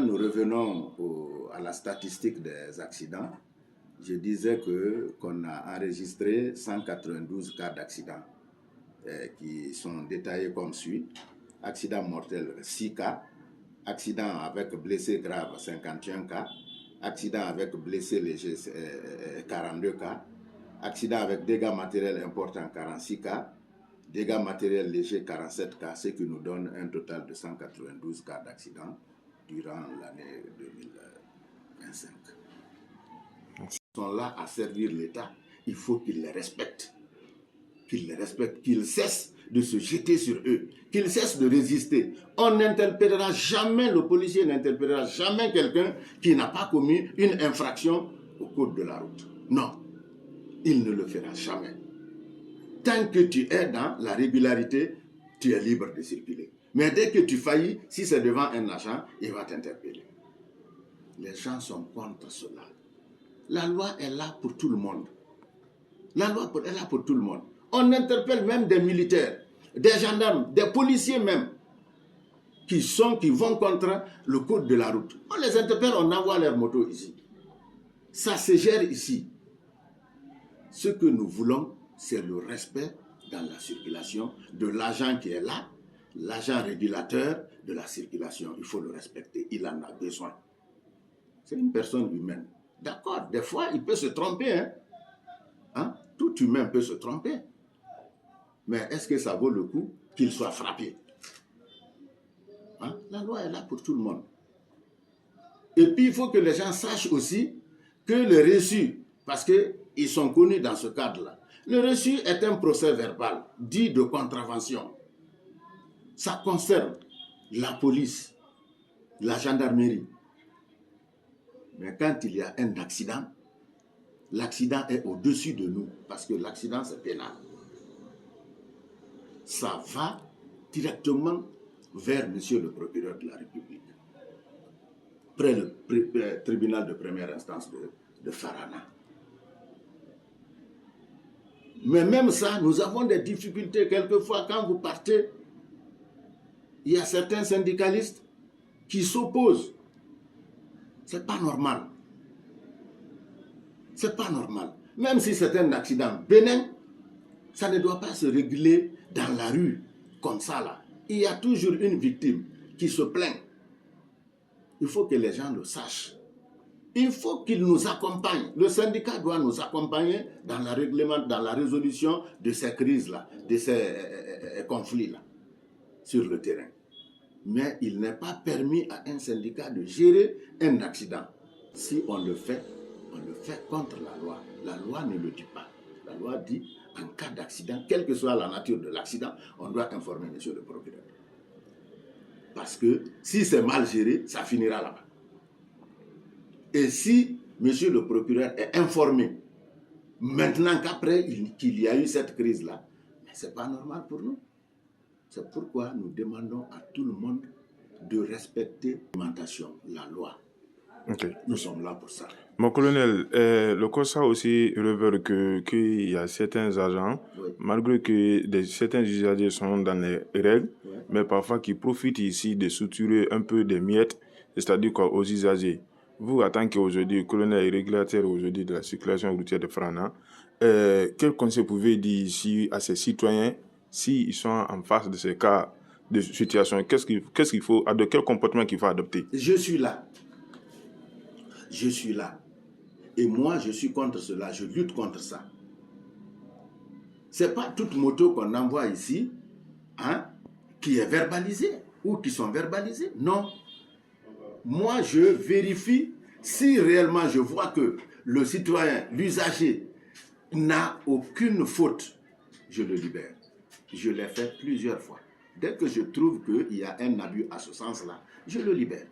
nous revenons à la statistique des accidents, je disais qu'on a enregistré 192 cas d'accidents qui sont détaillés comme suit. Accident mortel, 6 cas. Accident avec blessé grave, 51 cas. Accident avec blessé léger, 42 cas. Accident avec dégâts matériels importants, 46 cas. Dégâts matériels légers, 47 cas, ce qui nous donne un total de 192 cas d'accident durant l'année 2025. Ils sont là à servir l'État. Il faut qu'ils les respectent. Qu'ils cessent de se jeter sur eux, qu'ils cessent de résister. On n'interpellera jamais, le policier n'interpellera jamais quelqu'un qui n'a pas commis une infraction au code de la route. Non, il ne le fera jamais. Tant que tu es dans la régularité, tu es libre de circuler. Mais dès que tu faillis, si c'est devant un agent, il va t'interpeller. Les gens sont contre cela. La loi est là pour tout le monde. La loi est là pour tout le monde. On interpelle même des militaires, des gendarmes, des policiers même, qui vont contre le code de la route. On les interpelle, on envoie leur moto ici. Ça se gère ici. Ce que nous voulons, c'est le respect dans la circulation de l'agent qui est là, l'agent régulateur de la circulation. Il faut le respecter, il en a besoin. C'est une personne humaine. D'accord, des fois, il peut se tromper. Hein? Tout humain peut se tromper. Mais est-ce que ça vaut le coup qu'il soit frappé? Hein? La loi est là pour tout le monde. Et puis, il faut que les gens sachent aussi que le reçu, parce qu'ils sont connus dans ce cadre-là, le reçu est un procès verbal dit de contravention. Ça concerne la police, la gendarmerie. Mais quand il y a un accident, l'accident est au-dessus de nous, parce que l'accident, c'est pénal. Ça va directement vers monsieur le procureur de la République, près le tribunal de première instance de Farana. Mais même ça, nous avons des difficultés. Quelquefois, quand vous partez, il y a certains syndicalistes qui s'opposent. C'est pas normal. C'est pas normal. Même si c'est un accident bénin, ça ne doit pas se réguler dans la rue, comme ça là. Il y a toujours une victime qui se plaint. Il faut que les gens le sachent. Il faut qu'ils nous accompagnent. Le syndicat doit nous accompagner dans la résolution de ces crises-là, de ces conflits-là, sur le terrain. Mais il n'est pas permis à un syndicat de gérer un accident. Si on le fait contre la loi. La loi ne le dit pas. La loi dit, en cas d'accident, quelle que soit la nature de l'accident, on doit informer monsieur le procureur. Parce que si c'est mal géré, ça finira là-bas. Et si monsieur le procureur est informé, maintenant qu'après qu'il y a eu cette crise-là, mais ce n'est pas normal pour nous. C'est pourquoi nous demandons à tout le monde de respecter la loi. Okay. Nous sommes là pour ça. Mon colonel, le constat aussi révèle qu'il y a certains agents, oui, malgré que certains usagers sont dans les règles, oui, mais parfois qui profitent ici de suturer un peu des miettes, c'est-à-dire aux usagers. Vous, en tant qu'aujourd'hui, colonel et régulateur aujourd'hui de la circulation routière de Farana, quel conseil pouvez-vous dire ici à ces citoyens s'ils sont en face de ces cas de situation? Qu'est-ce qu'il faut, de quel comportement qu'il faut adopter? Je suis là. Je suis là. Et moi, je suis contre cela. Je lutte contre ça. Ce n'est pas toute moto qu'on envoie ici qui est verbalisée ou qui sont verbalisées. Non. Moi, je vérifie si réellement je vois que le citoyen, l'usager, n'a aucune faute. Je le libère. Je l'ai fait plusieurs fois. Dès que je trouve qu'il y a un abus à ce sens-là, je le libère.